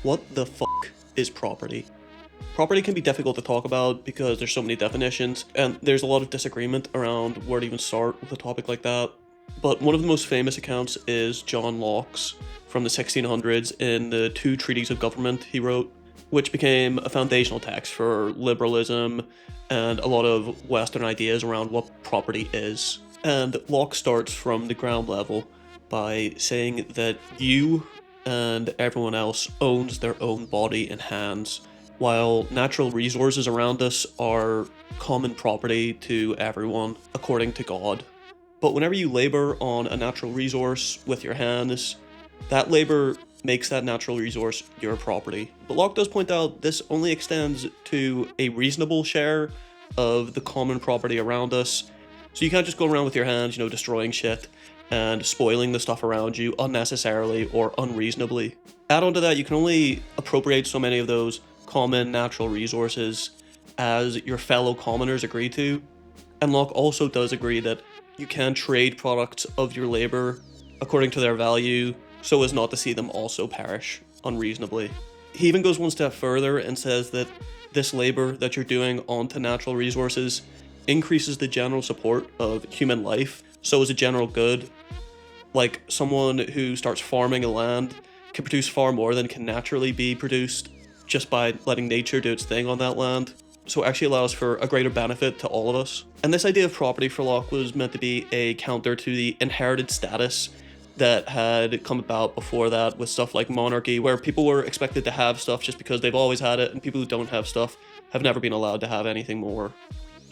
What the fuck is property? Property can be difficult to talk about because there's so many definitions, and there's a lot of disagreement around where to even start with a topic like that. But one of the most famous accounts is John Locke's from the 1600s in the two treatises of government he wrote, which became a foundational text for liberalism and a lot of Western ideas around what property is. And Locke starts from the ground level by saying that you and everyone else owns their own body and hands, while natural resources around us are common property to everyone according to God. But whenever you labor on a natural resource with your hands, that labor makes that natural resource your property. But Locke does point out this only extends to a reasonable share of the common property around us. So you can't just go around with your hands, destroying shit and spoiling the stuff around you unnecessarily or unreasonably. Add on to that, you can only appropriate so many of those common natural resources as your fellow commoners agree to. And Locke also does agree that you can trade products of your labor according to their value so as not to see them also perish unreasonably. He even goes one step further and says that this labor that you're doing onto natural resources increases the general support of human life, so as a general good. Like, someone who starts farming a land can produce far more than can naturally be produced just by letting nature do its thing on that land. So it actually allows for a greater benefit to all of us. And this idea of property for Locke was meant to be a counter to the inherited status that had come about before that with stuff like monarchy, where people were expected to have stuff just because they've always had it, and people who don't have stuff have never been allowed to have anything more.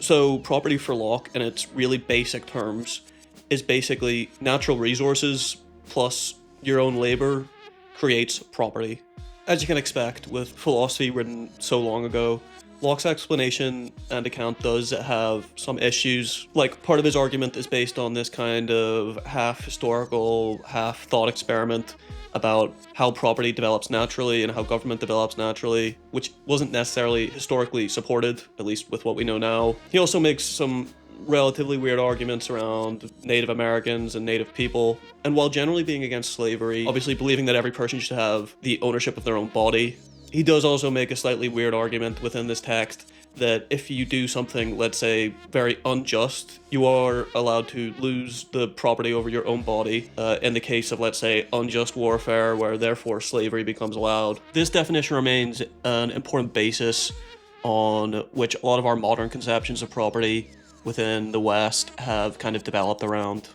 So property for Locke, in its really basic terms, is basically natural resources plus your own labor creates property. As you can expect with philosophy written so long ago, Locke's explanation and account does have some issues. Like, part of his argument is based on this kind of half historical, half thought experiment about how property develops naturally and how government develops naturally, which wasn't necessarily historically supported, at least with what we know now. He also makes some relatively weird arguments around Native Americans and Native people. And while generally being against slavery, obviously believing that every person should have the ownership of their own body, he does also make a slightly weird argument within this text that if you do something, let's say, very unjust, you are allowed to lose the property over your own body in the case of, let's say, unjust warfare, where therefore slavery becomes allowed. This definition remains an important basis on which a lot of our modern conceptions of property within the West have kind of developed around.